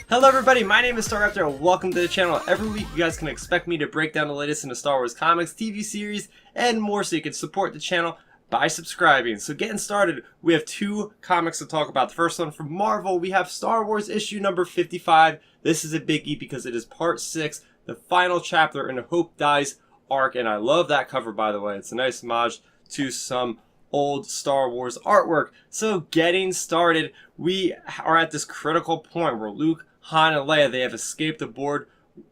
Hello everybody, my name is Starrapter and welcome to the channel. Every week you guys can expect me to break down the latest in the Star Wars comics, TV series, and more, so you can support the channel by subscribing. So getting started, we have two comics to talk about. The first one from Marvel, we have Star Wars issue number 55. This is a biggie because it is part 6, the final chapter in the Hope Dies arc, and I love that cover, by the way. It's a nice homage to some old Star Wars artwork. So getting started, we are at this critical point where Luke, Han, and Leia, they have escaped aboard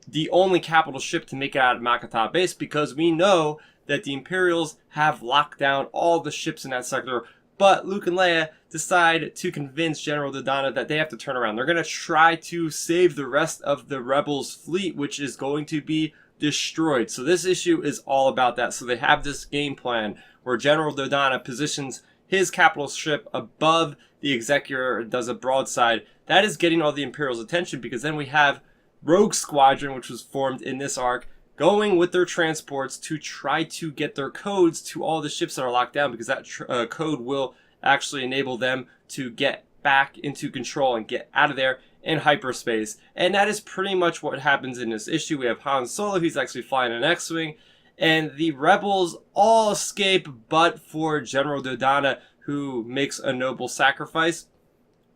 the only capital ship to make it out of Makata base, because we know that the Imperials have locked down all the ships in that sector. But Luke and Leia decide to convince General Dodonna that they have to turn around. They're going to try to save the rest of the Rebels fleet, which is going to be destroyed. So this issue is all about that. So they have this game plan where General Dodonna positions his capital ship above the Executor, does a broadside. That is getting all the Imperials' attention, because then we have Rogue Squadron, which was formed in this arc, going with their transports to try to get their codes to all the ships that are locked down, because that code will actually enable them to get back into control and get out of there in hyperspace. And that is pretty much what happens in this issue. We have Han Solo, who's actually flying an X-Wing, and the Rebels all escape but for General Dodonna, who makes a noble sacrifice.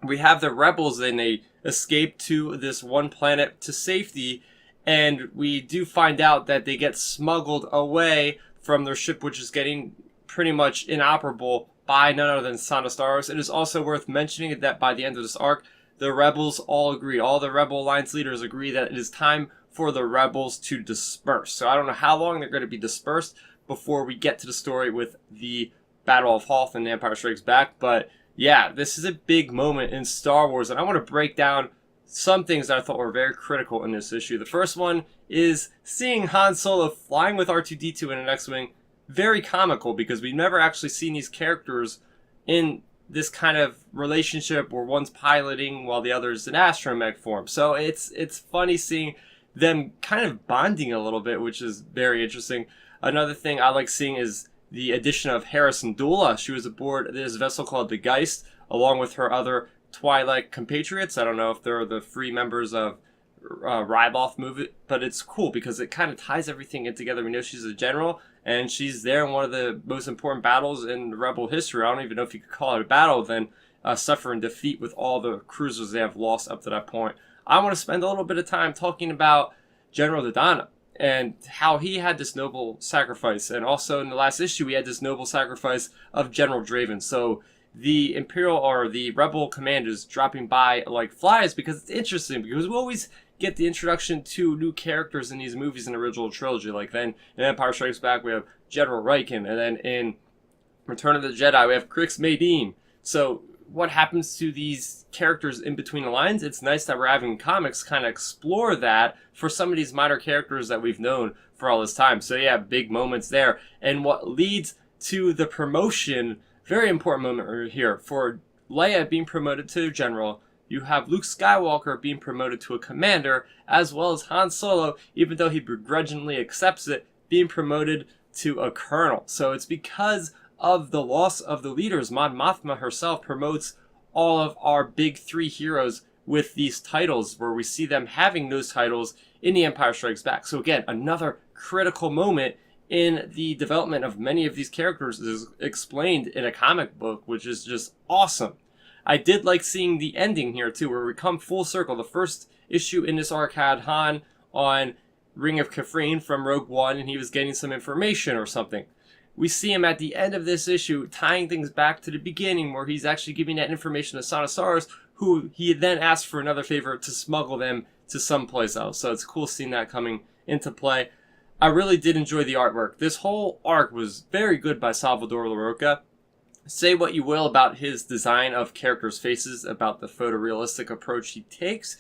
We have the Rebels, and they escape to this one planet to safety, and we do find out that they get smuggled away from their ship, which is getting pretty much inoperable, by none other than Sana Starros. It is also worth mentioning that by the end of this arc, the Rebels all agree, all the Rebel Alliance leaders agree that it is time for the Rebels to disperse. So I don't know how long they're going to be dispersed before we get to the story with the Battle of Hoth and The Empire Strikes Back. But yeah, this is a big moment in Star Wars, and I want to break down some things that I thought were very critical in this issue. The first one is seeing Han Solo flying with R2-D2 in an X-Wing. Very comical, because we've never actually seen these characters in this kind of relationship where one's piloting while the other's in astromech form. So it's funny seeing them kind of bonding a little bit, which is very interesting. Another thing I like seeing is the addition of Hera Syndulla. She was aboard this vessel called the Geist, along with her other Twilight compatriots. I don't know if they're the free members of Ryloth movement, but it's cool because it kind of ties everything in together. We know she's a general, and she's there in one of the most important battles in Rebel history. I don't even know if you could call it a battle, then suffer and defeat with all the cruisers they have lost up to that point. I want to spend a little bit of time talking about General Dodonna and how he had this noble sacrifice. And also in the last issue, we had this noble sacrifice of General Draven. So the Imperial or the Rebel commanders dropping by like flies, because it's interesting, because we always get the introduction to new characters in these movies in the original trilogy. Like then in Empire Strikes Back, we have General Rieekan, and then in Return of the Jedi, we have Crix Madine. So what happens to these characters in between the lines? It's nice that we're having comics kind of explore that for some of these minor characters that we've known for all this time. So yeah, big moments there. And what leads to the promotion, very important moment here, for Leia being promoted to general. You have Luke Skywalker being promoted to a commander, as well as Han Solo, even though he begrudgingly accepts it, being promoted to a colonel. So it's because of the loss of the leaders. Mon Mothma herself promotes all of our big three heroes with these titles, where we see them having those titles in The Empire Strikes Back. So again, another critical moment in the development of many of these characters is explained in a comic book, which is just awesome. I did like seeing the ending here too, where we come full circle. The first issue in this arc had Han on Ring of Kafrene from Rogue One, and he was getting some information or something. We see him at the end of this issue tying things back to the beginning, where he's actually giving that information to Sana Starros, who he then asked for another favor to smuggle them to someplace else. So it's cool seeing that coming into play. I really did enjoy the artwork. This whole arc was very good by Salvador Larroca. Say what you will about his design of characters' faces, about the photorealistic approach he takes,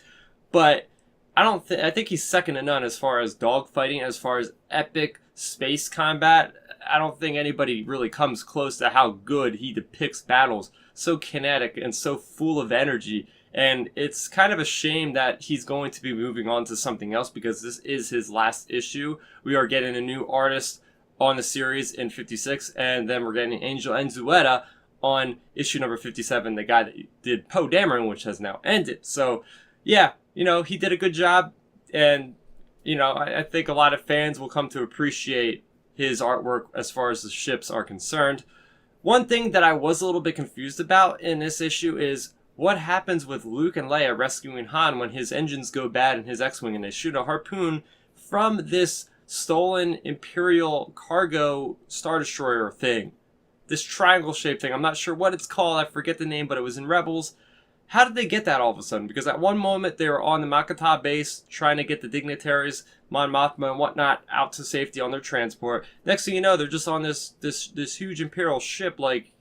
but I think he's second to none as far as dogfighting, as far as epic space combat. I don't think anybody really comes close to how good he depicts battles. So kinetic and so full of energy. And it's kind of a shame that he's going to be moving on to something else, because this is his last issue. We are getting a new artist on the series in 56, and then we're getting Angel Enzueta on issue number 57, the guy that did Poe Dameron, which has now ended. So, yeah, he did a good job, and, I think a lot of fans will come to appreciate his artwork as far as the ships are concerned. One thing that I was a little bit confused about in this issue is what happens with Luke and Leia rescuing Han when his engines go bad in his X-Wing and they shoot a harpoon from this stolen Imperial cargo Star Destroyer thing. This triangle-shaped thing. I'm not sure what it's called. I forget the name, but it was in Rebels. How did they get that all of a sudden? Because at one moment they were on the Makata base trying to get the dignitaries, Mon Mothma and whatnot, out to safety on their transport. Next thing you know, they're just on this huge Imperial ship. Like,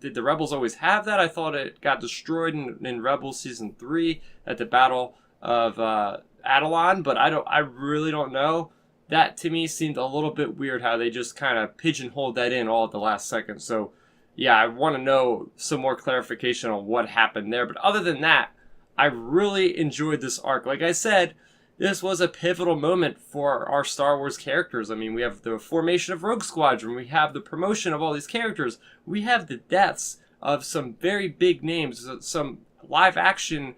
did the Rebels always have that? I thought it got destroyed in Rebels Season 3 at the Battle of Adelon, but I really don't know. That to me seemed a little bit weird how they just kind of pigeonholed that in all at the last second. So yeah, I want to know some more clarification on what happened there. But other than that, I really enjoyed this arc. Like I said, this was a pivotal moment for our Star Wars characters. I mean, we have the formation of Rogue Squadron. We have the promotion of all these characters. We have the deaths of some very big names, some live-action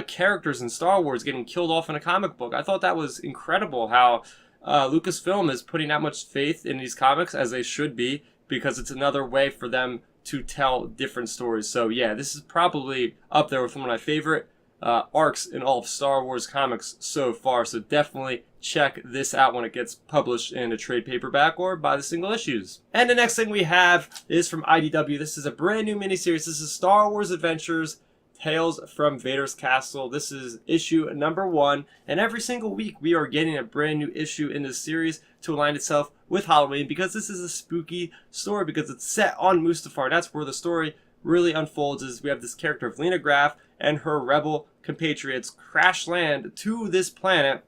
characters in Star Wars getting killed off in a comic book. I thought that was incredible how Lucasfilm is putting that much faith in these comics, as they should be, because it's another way for them to tell different stories. So yeah, this is probably up there with one of my favorite arcs in all of Star Wars comics so far. So definitely check this out when it gets published in a trade paperback or by the single issues. And the next thing we have is from IDW. This is a brand new miniseries. This is Star Wars Adventures Tales from Vader's Castle. This is issue number 1, and every single week we are getting a brand new issue in this series to align itself with Halloween, because this is a spooky story, because it's set on Mustafar. That's where the story really unfolds. Is we have this character of Lena Graff and her rebel compatriots crash land to this planet,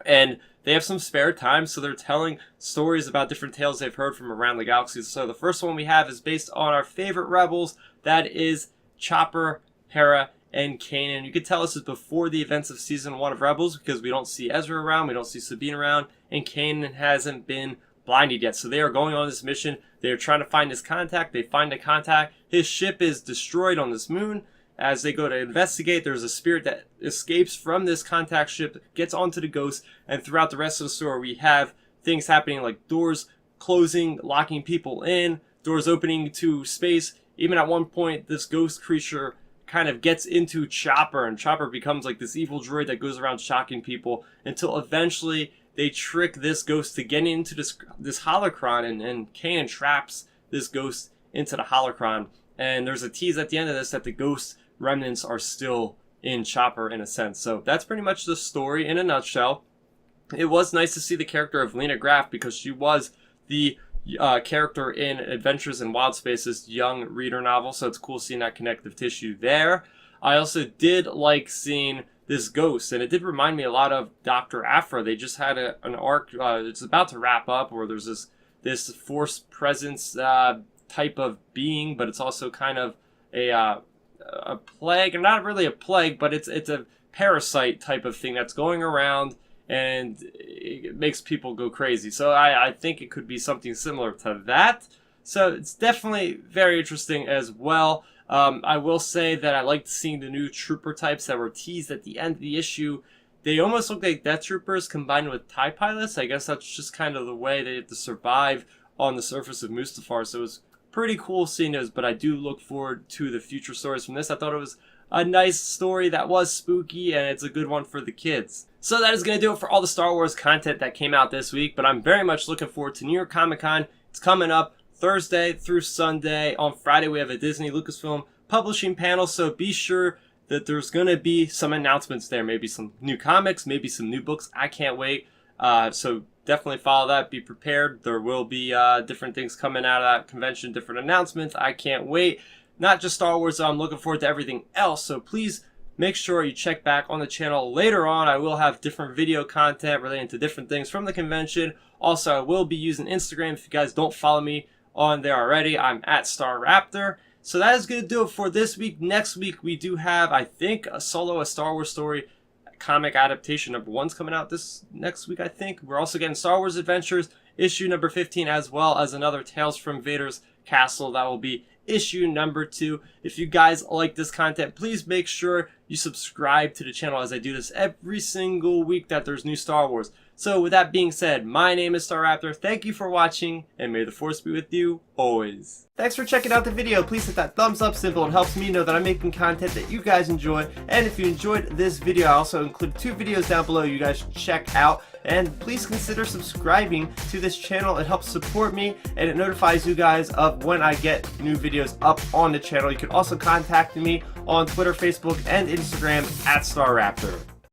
and they have some spare time, so they're telling stories about different tales they've heard from around the galaxy. So the first one we have is based on our favorite rebels. That is Chopper, Hera, and Cnaon. You could tell this is before the events of Season 1 of Rebels, because we don't see Ezra around, we don't see Sabine around, and Cnaon hasn't been blinded yet. So they are going on this mission. They are trying to find his contact. They find the contact. His ship is destroyed on this moon. As they go to investigate, there's a spirit that escapes from this contact ship, gets onto the Ghost, and throughout the rest of the story we have things happening like doors closing, locking people in, doors opening to space. Even at one point, this ghost creature kind of gets into Chopper, and Chopper becomes like this evil droid that goes around shocking people, until eventually they trick this ghost to get into this holocron, and Cnaon traps this ghost into the holocron. And there's a tease at the end of this that the ghost remnants are still in Chopper in a sense. So that's pretty much the story in a nutshell. It was nice to see the character of Lena Graff, because she was the character in Adventures in Wild Space's young reader novel, so it's cool seeing that connective tissue there. I also did like seeing this ghost, and it did remind me a lot of Dr. Aphra. They just had an arc, it's about to wrap up, where there's this force presence type of being, but it's also kind of a plague, and not really a plague, but it's a parasite type of thing that's going around, and it makes people go crazy. So I think it could be something similar to that. So it's definitely very interesting as well. I will say that I liked seeing the new trooper types that were teased at the end of the issue. They almost look like Death Troopers combined with TIE pilots. I guess that's just kind of the way they have to survive on the surface of Mustafar. So it was pretty cool seeing those, but I do look forward to the future stories from this. I thought it was a nice story that was spooky, and it's a good one for the kids. So that is going to do it for all the Star Wars content that came out this week, but I'm very much looking forward to New York Comic Con. It's coming up Thursday through Sunday. On Friday, we have a Disney Lucasfilm publishing panel, so be sure that there's going to be some announcements there. Maybe some new comics, maybe some new books. I can't wait. So definitely follow that. Be prepared. There will be different things coming out of that convention, different announcements. I can't wait. Not just Star Wars, I'm looking forward to everything else. So please make sure you check back on the channel later on. I will have different video content relating to different things from the convention. Also, I will be using Instagram. If you guys don't follow me on there already, I'm at Starrapter. So that is going to do it for this week. Next week, we do have, I think, a Star Wars story comic adaptation number 1's coming out this next week, I think. We're also getting Star Wars Adventures issue number 15, as well as another Tales from Vader's Castle that will be issue number 2. If you guys like this content, please make sure you subscribe to the channel, as I do this every single week that there's new Star Wars. So with that being said, my name is Starrapter. Thank you for watching, and may the Force be with you always. Thanks for checking out the video. Please hit that thumbs up symbol. It helps me know that I'm making content that you guys enjoy. And if you enjoyed this video, I also include 2 videos down below you guys should check out. And please consider subscribing to this channel. It helps support me, and it notifies you guys of when I get new videos up on the channel. You can also contact me on Twitter, Facebook, and Instagram at Starrapter.